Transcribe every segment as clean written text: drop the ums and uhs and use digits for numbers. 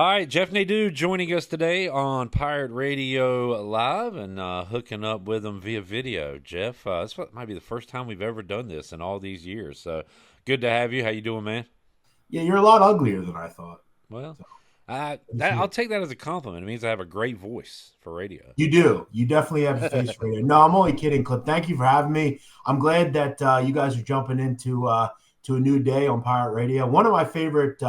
All right, Jeff Nadu joining us today on Pirate Radio Live and hooking up with him via video. Jeff, might be the first time we've ever done this in all these years. So good to have you. How you doing, man? Yeah, you're a lot uglier than I thought. Well, So, good to see I'll you. take that as a compliment. It means I have a great voice for radio. You do. You definitely have a face for radio. No, I'm only kidding, Clip. Thank you for having me. I'm glad that you guys are jumping into to a new day on Pirate Radio. One of my favorite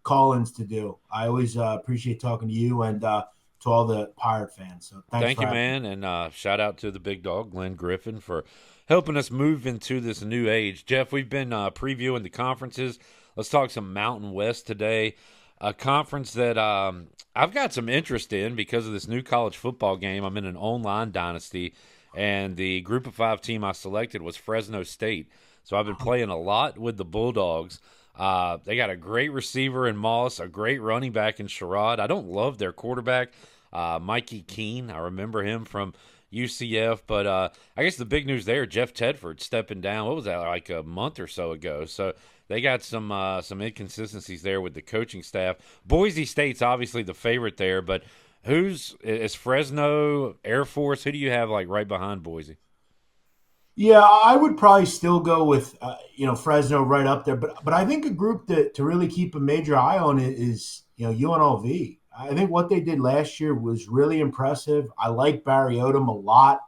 call-ins to do. I always appreciate talking to you and to all the Pirate fans. So thanks Thank for you, having me. man, and shout out to the big dog, Glenn Griffin, for helping us move into this new age. Jeff, we've been previewing the conferences. Let's talk some Mountain West today. A conference that I've got some interest in because of this new college football game. I'm in an online dynasty, and the group of five team I selected was Fresno State. So I've been playing a lot with the Bulldogs. They got a great receiver in Moss, a great running back in Sherrod. I don't love their quarterback, Mikey Keene. I remember him from UCF, but I guess the big news there, Jeff Tedford stepping down. What was that, like a month or so ago? So they got some inconsistencies there with the coaching staff. Boise State's obviously the favorite there, but who's is Fresno, Air Force? Who do you have like right behind Boise? Yeah, I would probably still go with Fresno right up there, but I think a group that to really keep a major eye on is UNLV. I think what they did last year was really impressive. I like Barry Odom a lot.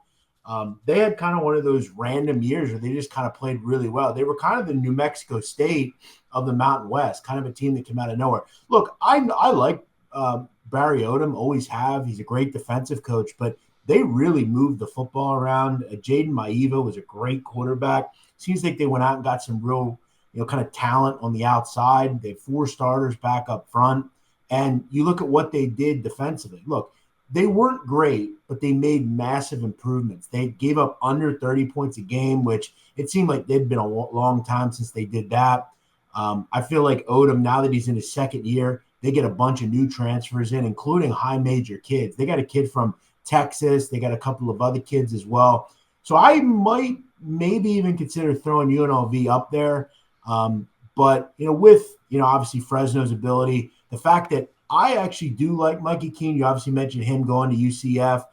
They had kind of one of those random years where they just kind of played really well. They were kind of the New Mexico State of the Mountain West, kind of a team that came out of nowhere. Look, I like Barry Odom, always have. He's a great defensive coach, but they really moved the football around. Jaden Maiva was a great quarterback. Seems like they went out and got some real, kind of talent on the outside. They have four starters back up front. And you look at what they did defensively. Look, they weren't great, but they made massive improvements. They gave up under 30 points a game, which it seemed like they'd been a long time since they did that. I feel like Odom, now that he's in his second year, they get a bunch of new transfers in, including high major kids. They got a kid from Texas. They got a couple of other kids as well. So I might maybe even consider throwing UNLV up there. But with obviously Fresno's ability, the fact that I actually do like Mikey Keene. You obviously mentioned him going to UCF.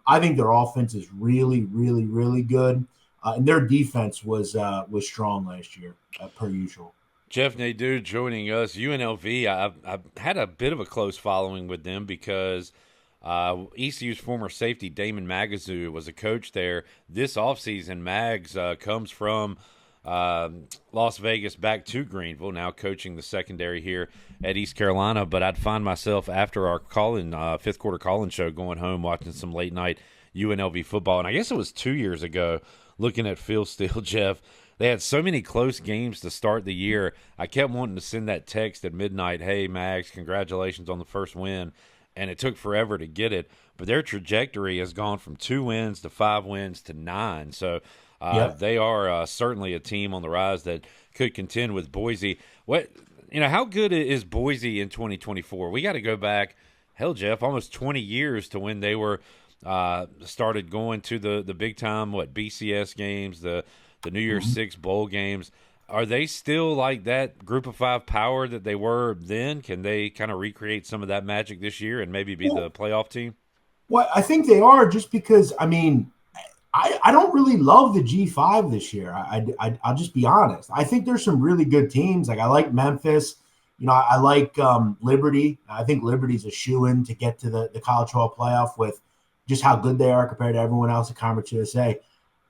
I think their offense is really, really, really good, and their defense was strong last year, per usual. Jeff Nadeau joining us. UNLV, I've had a bit of a close following with them because ECU's former safety Damon Magazoo was a coach there. This offseason, Mags comes from Las Vegas back to Greenville, now coaching the secondary here at East Carolina. But I'd find myself after our fifth quarter call-in show going home watching some late night UNLV football. And I guess it was 2 years ago looking at Phil Steele, Jeff. They had so many close games to start the year. I kept wanting to send that text at midnight, hey, Mags, congratulations on the first win. And it took forever to get it. But their trajectory has gone from 2 wins to 5 wins to 9. So Yeah. they are certainly a team on the rise that could contend with Boise. How good is Boise in 2024? We got to go back, hell, Jeff, almost 20 years to when they were started going to the big time BCS games, the New Year's Mhm. Six bowl games. Are they still like that group of five power that they were then? Can they kind of recreate some of that magic this year and maybe be the Well, playoff team? well, I think they are just because, I mean, I don't really love the G5 this year. I'll just be honest. I think there's some really good teams. Like I like Memphis. I like Liberty. I think Liberty's a shoe-in to get to the college football playoff with just how good they are compared to everyone else at Conference USA.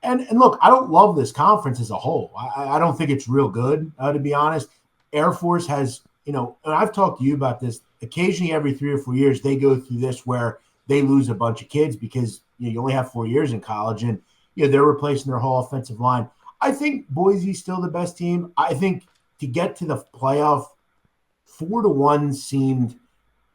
And look, I don't love this conference as a whole. I don't think it's real good, to be honest. Air Force has, and I've talked to you about this. Occasionally, every 3 or 4 years, they go through this where they lose a bunch of kids because you only have 4 years in college, and they're replacing their whole offensive line. I think Boise's still the best team. I think to get to the playoff, 4-1 seemed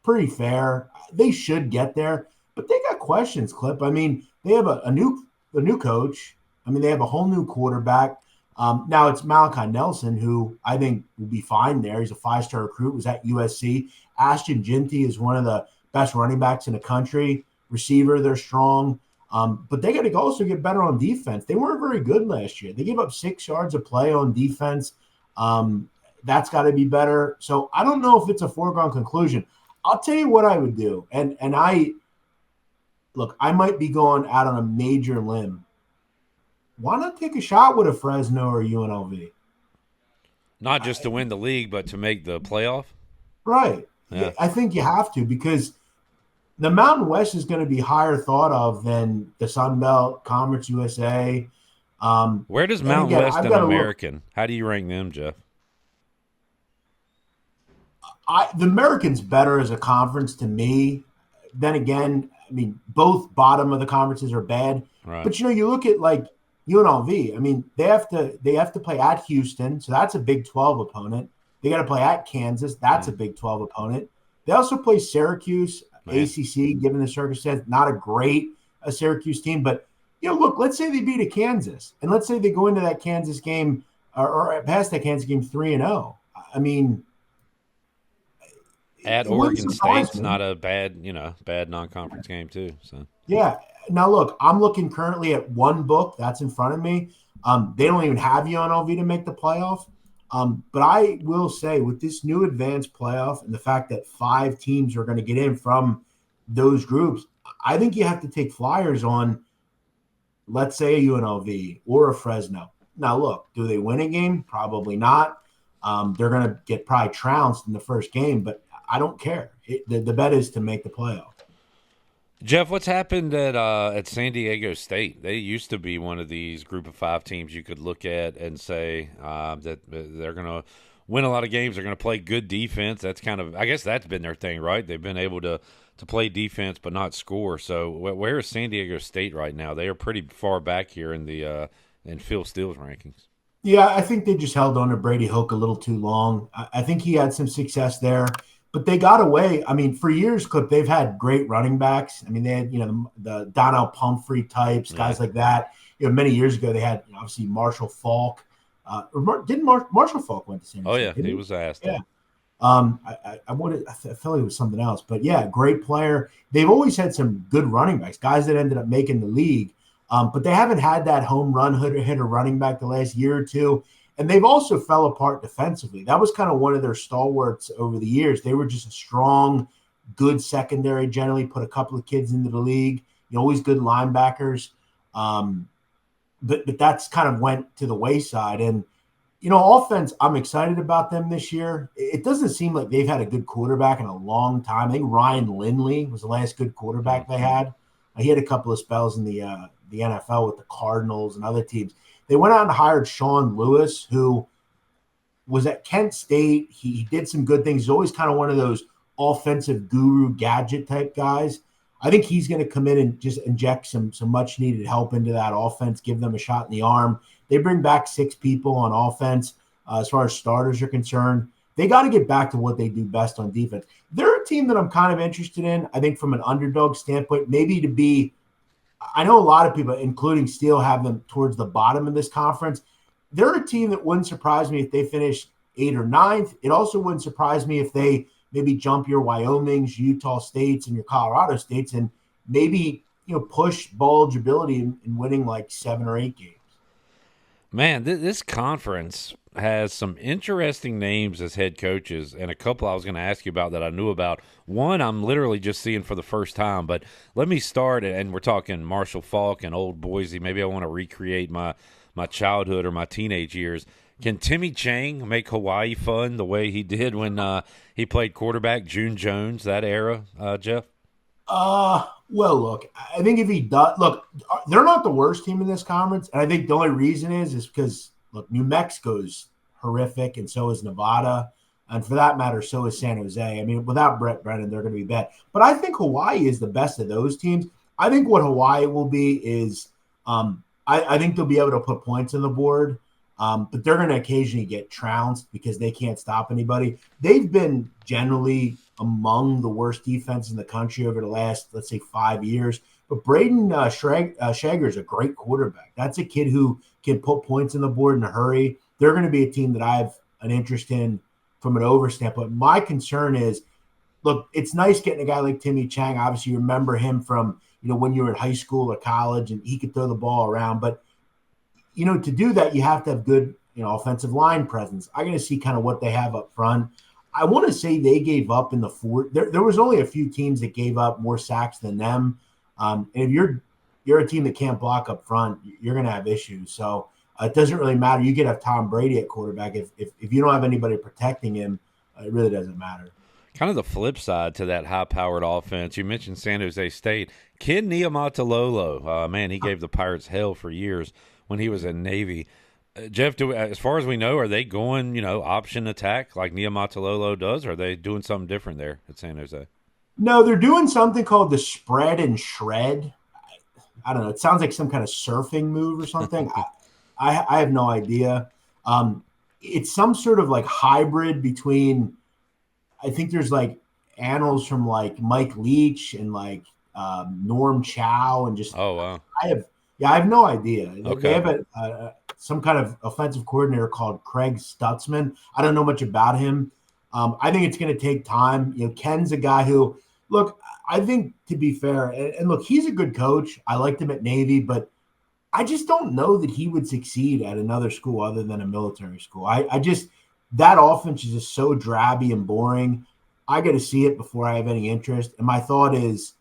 pretty fair. They should get there, but they got questions, Clip. I mean, they have a new coach. I mean, they have a whole new quarterback. Now it's Malachi Nelson, who I think will be fine there. He's a five-star recruit, was at USC. Ashton Ginty is one of the best running backs in the country. Receiver, they're strong. But they got to also get better on defense. They weren't very good last year. They gave up 6 yards of play on defense. That's got to be better. So I don't know if it's a foregone conclusion. I'll tell you what I would do. And I look, I might be going out on a major limb. Why not take a shot with a Fresno or UNLV? Not just to win the league, but to make the playoff. Right. Yeah. I think you have to because the Mountain West is going to be higher thought of than the Sun Belt, Conference USA. Where does And Mountain again, West I've and got to look. American? How do you rank them, Jeff? The Americans better as a conference to me. Then again, I mean, both bottom of the conferences are bad. Right. But you look at like UNLV. I mean, they have to play at Houston, so that's a Big 12 opponent. They got to play at Kansas. That's a Big 12 opponent. They also play Syracuse, Man. ACC. Given the circumstance, not a great Syracuse team, but look. Let's say they beat a Kansas, and let's say they go into that Kansas game or past that Kansas game 3-0. I mean, At it wouldn't Oregon surprise State's me. not a bad non-conference game too. So Yeah. Now look, I'm looking currently at one book that's in front of me. They don't even have UNLV to make the playoff. But I will say, with this new advanced playoff and the fact that 5 teams are going to get in from those groups, I think you have to take flyers on, let's say, a UNLV or a Fresno. Now, look, do they win a game? Probably not. They're going to get probably trounced in the first game, but I don't care. The bet is to make the playoff. Jeff, what's happened at San Diego State? They used to be one of these group of 5 teams you could look at and say that they're going to win a lot of games. They're going to play good defense. That's kind of, I guess that's been their thing, right? They've been able to play defense but not score. So where is San Diego State right now? They are pretty far back here in the in Phil Steele's rankings. Yeah, I think they just held on to Brady Hoke a little too long. I think he had some success there, but they got away. I mean, for years, Clip, they've had great running backs. I mean, they had, the Donnell Pumphrey types, Yeah. guys like that. Many years ago, they had obviously Marshall Falk. Didn't Marshall Falk went to San Oh, Diego yeah, State? Didn't he he? was asked. Yeah. I felt it was something else, but yeah, great player. They've always had some good running backs, guys that ended up making the league. But they haven't had that home run hitter running back the last year or two. And they've also fell apart defensively. That was kind of one of their stalwarts over the years. They were just a strong, good secondary, generally put a couple of kids into the league, always good linebackers. But that's kind of went to the wayside. And offense, I'm excited about them this year. It doesn't seem like they've had a good quarterback in a long time. I think Ryan Lindley was the last good quarterback they had. He had a couple of spells in the NFL with the Cardinals and other teams. They went out and hired Sean Lewis, who was at Kent State. He did some good things. He's always kind of one of those offensive guru gadget type guys. I think he's going to come in and just inject some much needed help into that offense, give them a shot in the arm. They bring back 6 people on offense as far as starters are concerned. They got to get back to what they do best on defense. They're a team that I'm kind of interested in, I think, from an underdog standpoint, maybe to be – I know a lot of people, including Steele, have them towards the bottom of this conference. They're a team that wouldn't surprise me if they finish 8th or 9th. It also wouldn't surprise me if they maybe jump your Wyomings, Utah States, and your Colorado States and maybe push bowl eligibility in winning like 7 or 8 games. Man, this conference has some interesting names as head coaches, and a couple I was going to ask you about that I knew about. One I'm literally just seeing for the first time, but let me start, and we're talking Marshall Falk and Old Boise. Maybe I want to recreate my childhood or my teenage years. Can Timmy Chang make Hawaii fun the way he did when he played quarterback, June Jones, that era, Jeff? Well, look, I think if he does, look, they're not the worst team in this conference. And I think the only reason is because, look, New Mexico's horrific, and so is Nevada. And for that matter, so is San Jose. I mean, without Brett Brennan, they're going to be bad. But I think Hawaii is the best of those teams. I think what Hawaii will be is I think they'll be able to put points on the board. But they're going to occasionally get trounced because they can't stop anybody. They've been generally among the worst defense in the country over the last, let's say, 5 years. But Braden Shager is a great quarterback. That's a kid who can put points on the board in a hurry. They're going to be a team that I have an interest in from an over standpoint. My concern is, look, it's nice getting a guy like Timmy Chang. Obviously, you remember him from, when you were in high school or college, and he could throw the ball around. But to do that, you have to have good, offensive line presence. I got to see kind of what they have up front. I want to say they gave up in the fourth. There was only a few teams that gave up more sacks than them. And if you're a team that can't block up front, you're going to have issues. So it doesn't really matter. You could have Tom Brady at quarterback. If you don't have anybody protecting him, it really doesn't matter. Kind of the flip side to that high-powered offense. You mentioned San Jose State. Kid Niumatalolo, man, he gave the Pirates hell for years when he was in Navy. Jeff, as far as we know, are they going, option attack like Niumatalolo does? Or are they doing something different there at San Jose? No, they're doing something called the spread and shred. I don't know. It sounds like some kind of surfing move or something. I have no idea. It's some sort of like hybrid between. I think there's like annals from like Mike Leach and like Norm Chow and just. Oh wow. I have no idea. Okay. They have some kind of offensive coordinator called Craig Stutzman. I don't know much about him. I think it's going to take time. Ken's a guy who, look, I think to be fair, and look, he's a good coach. I liked him at Navy, but I just don't know that he would succeed at another school other than a military school. I just, that offense is just so drabby and boring. I got to see it before I have any interest. And my thought is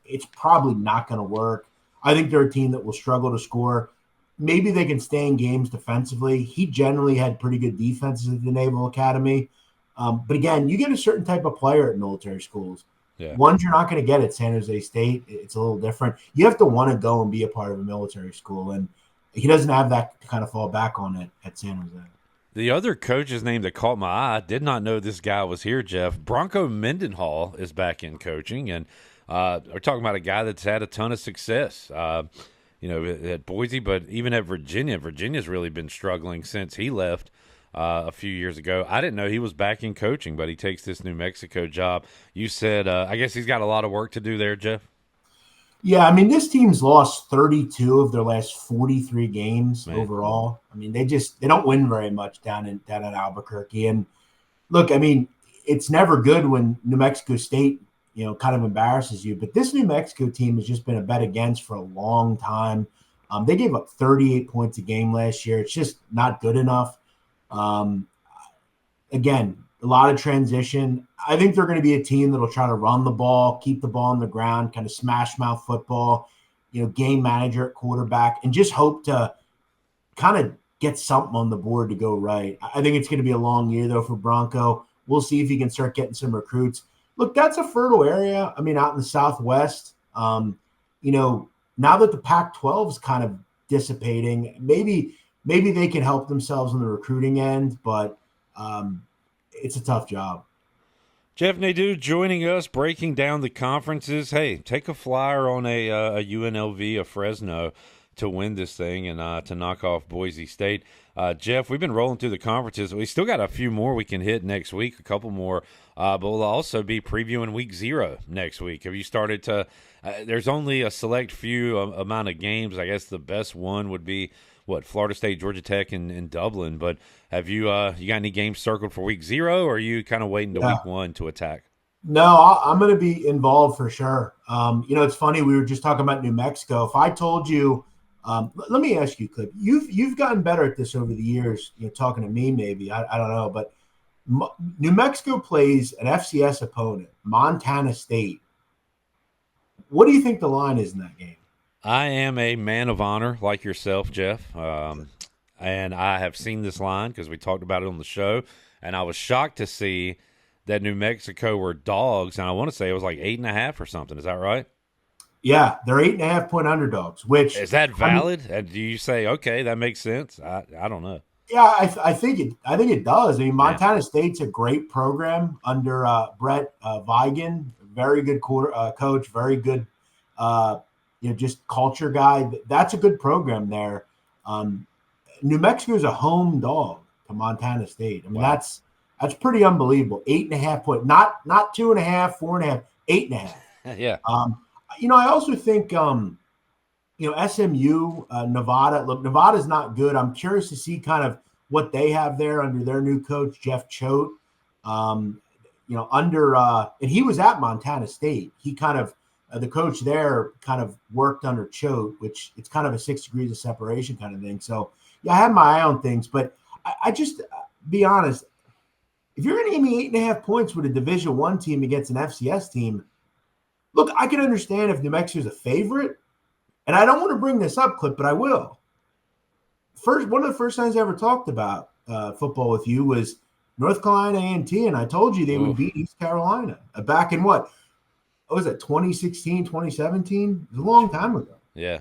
it's probably not going to work. I think they're a team that will struggle to score. Maybe they can stay in games defensively. He generally had pretty good defenses at the Naval Academy. But again, you get a certain type of player at military schools. Yeah. Ones you're not going to get at San Jose State. It's a little different. You have to want to go and be a part of a military school. And he doesn't have that to kind of fall back on it at San Jose. The other coach's name that caught my eye, did not know this guy was here, Jeff. Bronco Mendenhall is back in coaching. And we're talking about a guy that's had a ton of success, at Boise, but even at Virginia. Virginia's really been struggling since he left a few years ago. I didn't know he was back in coaching, but he takes this New Mexico job. You said, I guess he's got a lot of work to do there, Jeff? Yeah, I mean, this team's lost 32 of their last 43 games overall. I mean, they don't win very much down in Albuquerque. And look, I mean, it's never good when New Mexico State, kind of embarrasses you. But this New Mexico team has just been a bet against for a long time. They gave up 38 points a game last year. It's just not good enough. Again, a lot of transition. I think they're going to be a team that'll try to run the ball, keep the ball on the ground, kind of smash mouth football, game manager at quarterback, and just hope to kind of get something on the board to go right. I think it's going to be a long year, though, for Bronco. We'll see if he can start getting some recruits. Look, that's a fertile area. I mean, out in the Southwest, now that the Pac-12 is kind of dissipating, maybe they can help themselves on the recruiting end, but it's a tough job. Jeff Nadu joining us, breaking down the conferences. Hey, take a flyer on a UNLV, a Fresno, to win this thing and to knock off Boise State. Jeff, we've been rolling through the conferences. We still got a few more we can hit next week, a couple more, but we'll also be previewing week 0 next week. Have you started to there's only a select few amount of games. I guess the best one would be, Florida State, Georgia Tech, and Dublin. But have you got any games circled for week 0, or are you kind of waiting to week 1 to attack? No, I'm going to be involved for sure. It's funny. We were just talking about New Mexico. If I told you, let me ask you, Clip, you've gotten better at this over the years, talking to me maybe. I don't know. But New Mexico plays an FCS opponent, Montana State. What do you think the line is in that game? I am a man of honor like yourself, Jeff, and I have seen this line because we talked about it on the show, and I was shocked to see that New Mexico were dogs, and I want to say it was like 8.5 or something. Is that right? Yeah, they're 8.5-point underdogs. Which is that valid? And do you say, okay, that makes sense? I don't know. Yeah, I think it does. I mean, Montana State's a great program under Brett Vigen, very good coach, very good. Just culture guy. That's a good program there. New Mexico is a home dog to Montana State. I mean, that's pretty unbelievable. 8.5 point, not 2.5, 4.5, 8.5. Yeah. I also think, SMU, Nevada. Look, Nevada's not good. I'm curious to see kind of what they have there under their new coach, Jeff Choate. And he was at Montana State. He kind of, the coach there kind of worked under Choate, which it's kind of a 6 degrees of separation kind of thing. So, yeah, I have my eye on things, but I just be honest. if you're going to give me 8.5 points with a Division I team against an FCS team, look, I can understand if New Mexico's a favorite, and I don't want to bring this up, Clip, but I will. One of the first times I ever talked about football with you was North Carolina A&T, and I told you they would beat East Carolina back in what was it, 2016, 2017? It was a long time ago. Yeah.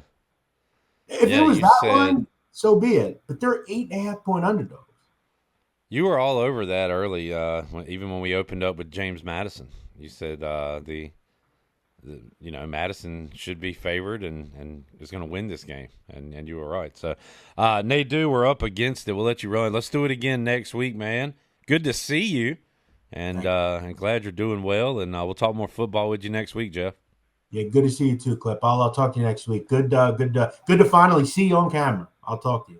If it was that one, so be it. But they're 8.5-point underdogs. You were all over that early, even when we opened up with James Madison. You said Madison should be favored and is going to win this game, and you were right. So, Nadu, we're up against it. We'll let you run. Let's do it again next week, man. Good to see you, and glad you're doing well. And we'll talk more football with you next week, Jeff. Yeah, good to see you too, Clip. I'll talk to you next week. Good to finally see you on camera. I'll talk to you.